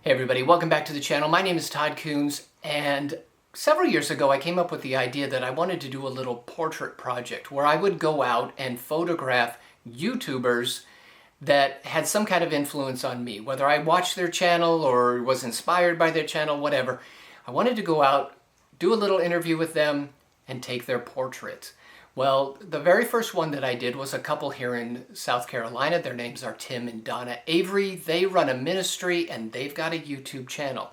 Hey everybody, welcome back to the channel. My name is 𝙑𝙤𝙤𝙤, and several years ago I came up with the idea that I wanted to do a little portrait project where I would go out and photograph YouTubers that had some kind of influence on me, whether I watched their channel or was inspired by their channel, whatever. I wanted to go out, do a little interview with them, and take their portrait. Well, the very first one that I did was a couple here in South Carolina. Their names are Tim and Donna Avery. They run a ministry and they've got a YouTube channel.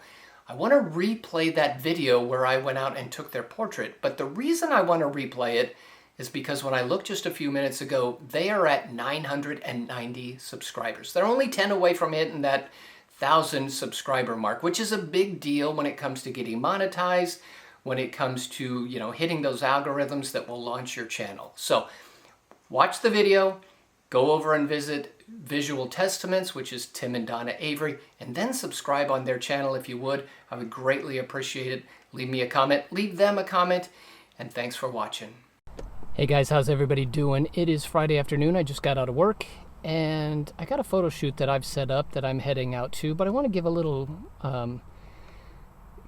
I want to replay that video where I went out and took their portrait, but the reason I want to replay it is because when I looked just a few minutes ago, they are at 990 subscribers. They're only 10 away from hitting that 1,000 subscriber mark, which is a big deal when it comes to getting monetized, when it comes to, hitting those algorithms that will launch your channel. So watch the video, go over and visit VisualTestaments, which is Tim and Donna Avery, and then subscribe on their channel if you would. I would greatly appreciate it. Leave me a comment, leave them a comment, and thanks for watching. Hey guys, how's everybody doing? It is Friday afternoon. I just got out of work and I got a photo shoot that I've set up that I'm heading out to, but I want to give a little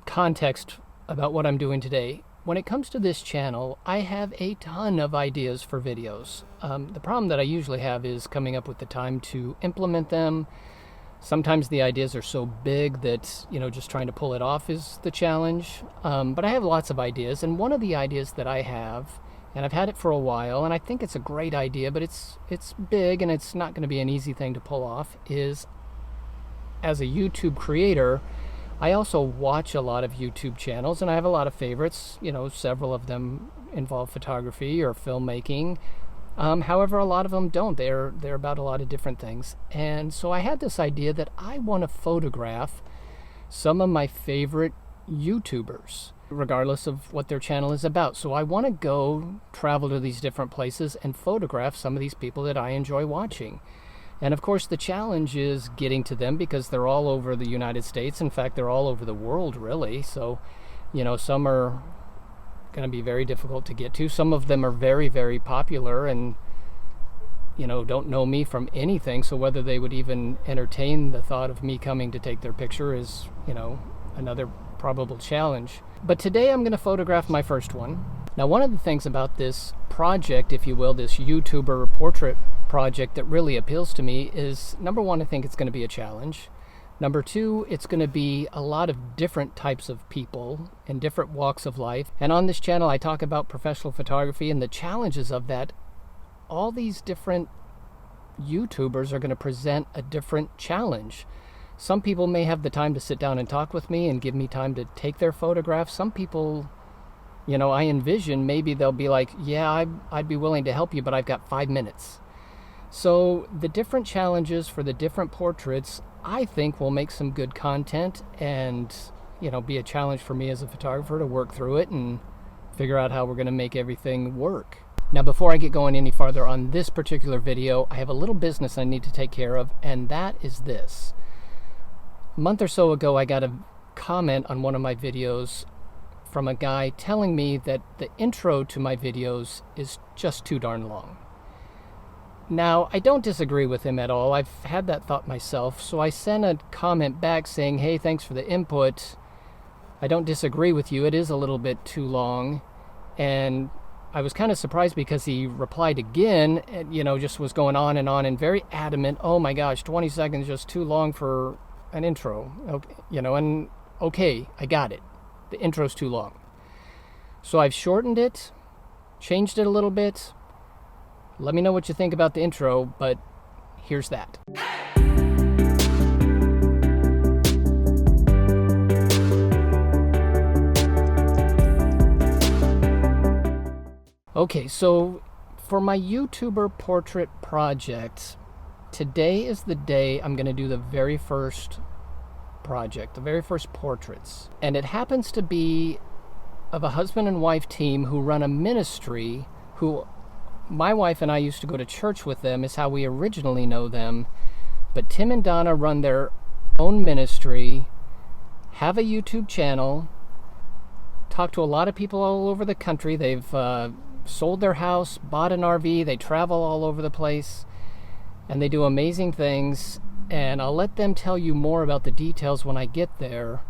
context about what I'm doing today. When it comes to this channel, I have a ton of ideas for videos. The problem that I usually have is coming up with the time to implement them. Sometimes the ideas are so big that, just trying to pull it off is the challenge. But I have lots of ideas, and one of the ideas that I have, and I've had it for a while, and I think it's a great idea, but it's big and it's not going to be an easy thing to pull off, is as a YouTube creator, I also watch a lot of YouTube channels, and I have a lot of favorites. Several of them involve photography or filmmaking. However, a lot of them don't. They're about a lot of different things. And so I had this idea that I want to photograph some of my favorite YouTubers, regardless of what their channel is about. So I want to go travel to these different places and photograph some of these people that I enjoy watching. And of course the challenge is getting to them because they're all over the United States. In fact, they're all over the world, really. So, some are going to be very difficult to get to. Some of them are very, very popular and, don't know me from anything. So whether they would even entertain the thought of me coming to take their picture is, another probable challenge. But today I'm going to photograph my first one. Now, one of the things about this project, if you will, this YouTuber portrait project that really appeals to me is, number one, I think it's going to be a challenge. Number two, it's going to be a lot of different types of people in different walks of life. And on this channel, I talk about professional photography and the challenges of that. All these different YouTubers are going to present a different challenge. Some people may have the time to sit down and talk with me and give me time to take their photographs. Some people, I envision maybe they'll be like, yeah, I'd be willing to help you, but I've got 5 minutes. So the different challenges for the different portraits, I think, will make some good content and, be a challenge for me as a photographer to work through it and figure out how we're going to make everything work. Now, before I get going any farther on this particular video, I have a little business I need to take care of, and that is this. A month or so ago, I got a comment on one of my videos from a guy telling me that the intro to my videos is just too darn long. Now, I don't disagree with him at all. I've had that thought myself, so I sent a comment back saying, hey, thanks for the input. I don't disagree with you. It is a little bit too long. And I was kind of surprised because he replied again, and, just was going on and very adamant. Oh my gosh, 20 seconds just too long for an intro. Okay, okay, I got it. The intro's too long. So I've shortened it, changed it a little bit. Let me know what you think about the intro, but here's that. Okay, so for my YouTuber portrait project, today is the day I'm going to do the very first project, the very first portraits. And it happens to be of a husband and wife team who run a ministry who my wife and I used to go to church with them, is how we originally know them. But Tim and Donna run their own ministry, have a YouTube channel, talk to a lot of people all over the country. They've sold their house, bought an RV, they travel all over the place, and they do amazing things. and I'll let them tell you more about the details when I get there.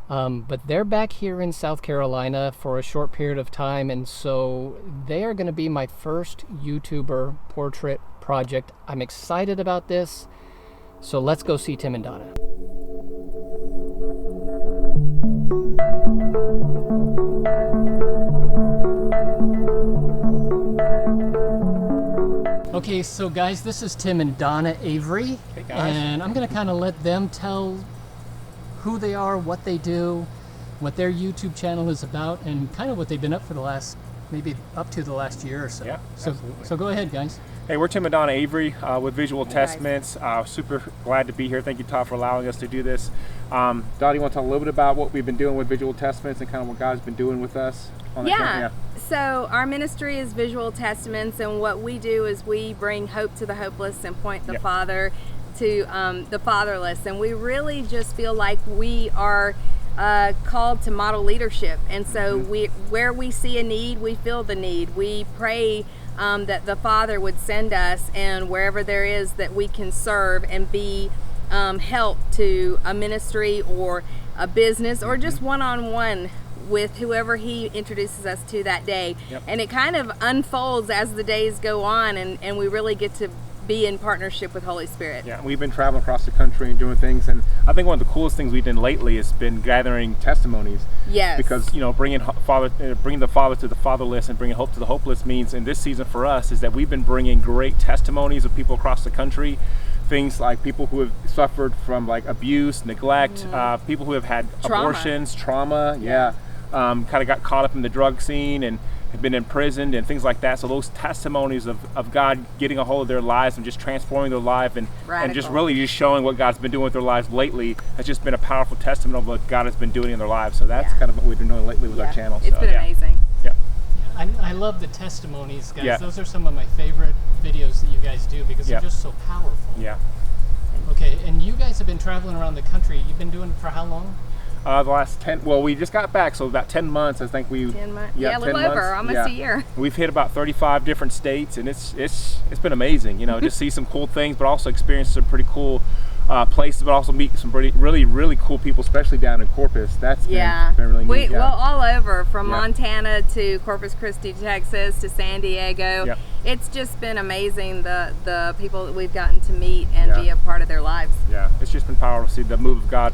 But they're back here in South Carolina for a short period of time, and so they are going to be my first YouTuber portrait project. I'm excited about this, so let's go see Tim and Donna. Okay, so guys, this is Tim and Donna Avery, hey guys. And I'm going to kind of let them tell who they are, what they do, what their YouTube channel is about, and kind of what they've been up for the last, maybe up to the last year or so. Yeah, absolutely. So go ahead, guys. Hey, we're Tim and Donna Avery with VisualTestaments. Super glad to be here. Thank you, Todd, for allowing us to do this. Donna, you want to talk a little bit about what we've been doing with VisualTestaments and kind of what God's been doing with us? Yeah. So our ministry is VisualTestaments, and what we do is we bring hope to the hopeless and point the Father to the fatherless. And we really just feel like we are called to model leadership. And so where we see a need, we feel the need. We pray that the Father would send us, and wherever there is that we can serve and be help to a ministry or a business or just one-on-one with whoever he introduces us to that day. And it kind of unfolds as the days go on, and we really get to be in partnership with Holy Spirit. Yeah, we've been traveling across the country and doing things, and I think one of the coolest things we've done lately has been gathering testimonies. Yes. Because bringing the Father to the fatherless and bringing hope to the hopeless means, in this season for us, is that we've been bringing great testimonies of people across the country. Things like people who have suffered from like abuse, neglect, people who have had abortions, trauma. Kind of got caught up in the drug scene and have been imprisoned and things like that. So those testimonies of God getting a hold of their lives and just transforming their life and just really just showing what God's been doing with their lives lately has just been a powerful testament of what God has been doing in their lives. So that's kind of what we've been doing lately with our channel. It's been amazing. I love the testimonies, guys. Those are some of my favorite videos that you guys do because they're just so powerful. Okay, and you guys have been traveling around the country. You've been doing it for how long? The last 10, well, we just got back, so about 10 months, I think we... 10 months, a little over, almost a year. We've hit about 35 different states, and it's been amazing, just see some cool things, but also experience some pretty cool places, but also meet some really cool people, especially down in Corpus. That's been really neat. Well, all over, from Montana to Corpus Christi, Texas, to San Diego. It's just been amazing, the people that we've gotten to meet and be a part of their lives. It's just been powerful to see the move of God.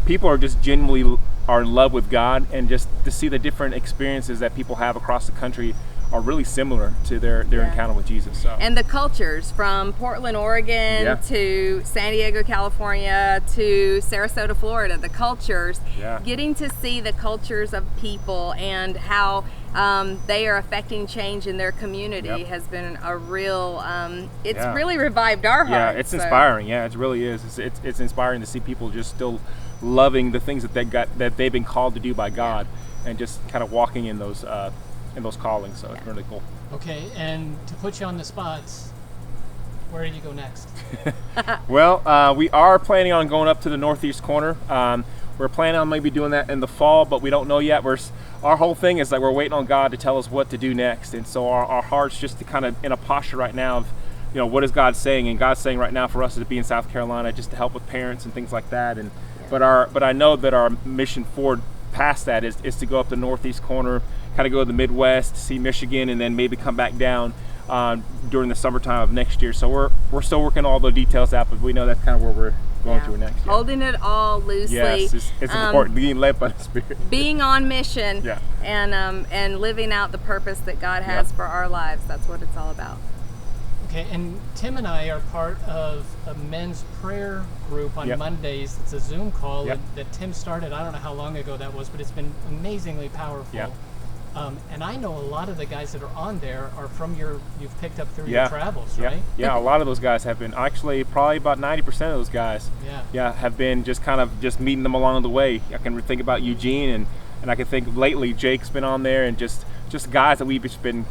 People are just genuinely are in love with God, and just to see the different experiences that people have across the country are really similar to their encounter with Jesus. So. And the cultures from Portland, Oregon to San Diego, California to Sarasota, Florida, the cultures, getting to see the cultures of people and how they are affecting change in their community has been a real, it's really revived our hearts. Yeah, it's inspiring. Yeah, it really is. It's inspiring to see people just still loving the things that they've been called to do by God and just kind of walking in those callings. So it's really cool. Okay, and to put you on the spots, where do you go next? Well, we are planning on going up to the northeast corner. We're planning on maybe doing that in the fall, but we don't know yet. Our whole thing is that we're waiting on God to tell us what to do next, and so our heart's just to kind of in a posture right now of, what is God saying? And God's saying right now for us is to be in South Carolina just to help with parents and things like that. And but I know that our mission forward past that is to go up the northeast corner, kind of go to the Midwest, see Michigan, and then maybe come back down during the summertime of next year. So we're still working all the details out, but we know that's kind of where we're going to next. Holding it all loosely. Yes, it's important, being led by the Spirit. Being on mission and living out the purpose that God has for our lives. That's what it's all about. Okay, and Tim and I are part of a men's prayer group on Mondays. It's a Zoom call that Tim started. I don't know how long ago that was, but it's been amazingly powerful. And I know a lot of the guys that are on there are from you've picked up through your travels, right? Yeah, a lot of those guys have been, actually probably about 90% of those guys have been just meeting them along the way. I can think about Eugene, and I can think lately Jake's been on there, and just guys that we've just been,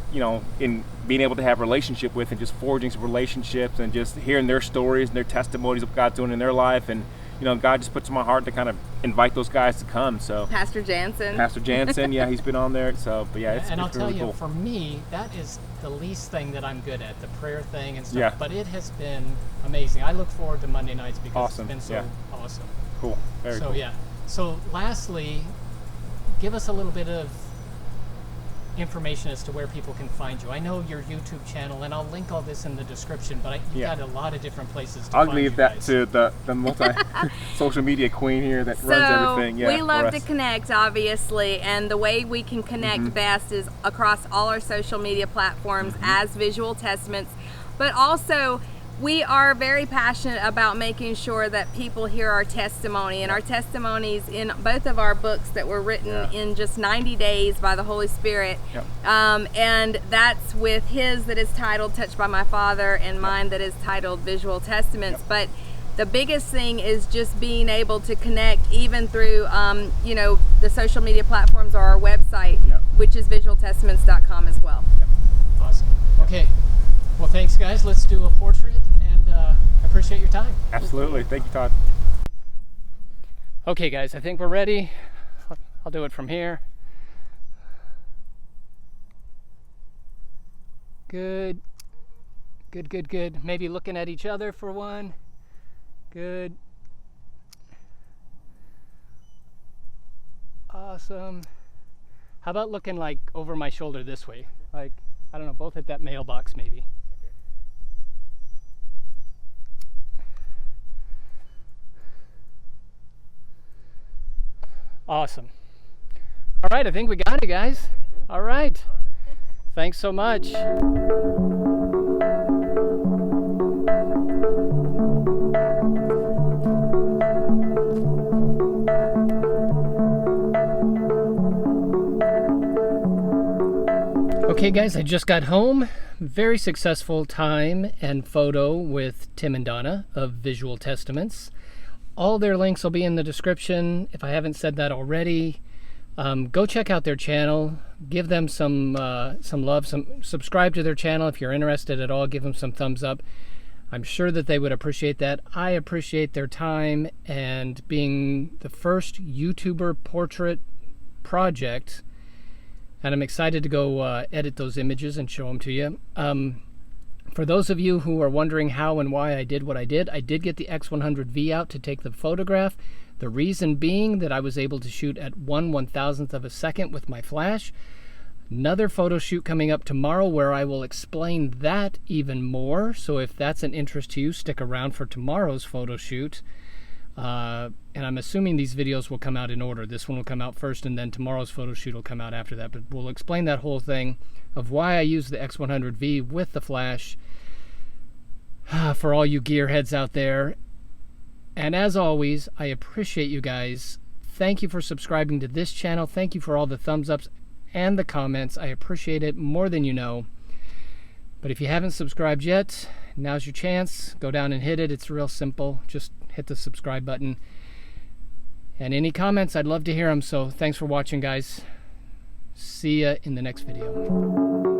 in being able to have a relationship with and just forging some relationships and just hearing their stories and their testimonies of God's doing in their life. And you know, God just puts in my heart to kind of invite those guys to come. So Pastor Jansen. Yeah, he's been on there. So, but yeah, it's and I'll really tell you, cool. for me, that is the least thing that I'm good at, the prayer thing and stuff. Yeah. But it has been amazing. I look forward to Monday nights because Awesome. it's been so awesome. Cool. Very So cool. yeah. So lastly, give us a little bit of information as to where people can find you. I know your YouTube channel, and I'll link all this in the description, but you've got a lot of different places to I'll find leave you that guys. to the multi social media queen here that runs everything. Yeah, we love for to us. connect, obviously, and the way we can connect best is across all our social media platforms as Visual Testaments, but also we are very passionate about making sure that people hear our testimony, and our testimonies in both of our books that were written in just 90 days by the Holy Spirit. And that's with his that is titled Touched by My Father, and mine that is titled Visual Testaments. But the biggest thing is just being able to connect even through you know, the social media platforms or our website, which is visualtestaments.com as well. Awesome. Okay. Well, thanks, guys. Let's do a portrait, and I appreciate your time. Absolutely. Thank you, Todd. Okay, guys, I think we're ready. I'll do it from here. Good. Good, good, good. Maybe looking at each other for one. Good. Awesome. How about looking like over my shoulder this way? Like, I don't know, both at that mailbox maybe. Awesome. All right, I think we got it, guys. All right. Thanks so much. Okay, guys, I just got home. Very successful time and photo with Tim and Donna of Visual Testaments. All their links will be in the description. If I haven't said that already, go check out their channel. Give them some love. Subscribe to their channel if you're interested at all. Give them some thumbs up. I'm sure that they would appreciate that. I appreciate their time and being the first YouTuber portrait project. And I'm excited to go edit those images and show them to you. For those of you who are wondering how and why I did what I did get the X100V out to take the photograph. The reason being that I was able to shoot at 1/1000th of a second with my flash. Another photo shoot coming up tomorrow where I will explain that even more. So if that's an interest to you, stick around for tomorrow's photo shoot. And I'm assuming these videos will come out in order. This one will come out first, and then tomorrow's photo shoot will come out after that. But we'll explain that whole thing of why I use the X100V with the flash for all you gearheads out there. And as always, I appreciate you guys. Thank you for subscribing to this channel. Thank you for all the thumbs ups and the comments. I appreciate it more than you know. But if you haven't subscribed yet, now's your chance. Go down and hit it. It's real simple. Just hit the subscribe button. And any comments, I'd love to hear them. So thanks for watching, guys. See ya in the next video.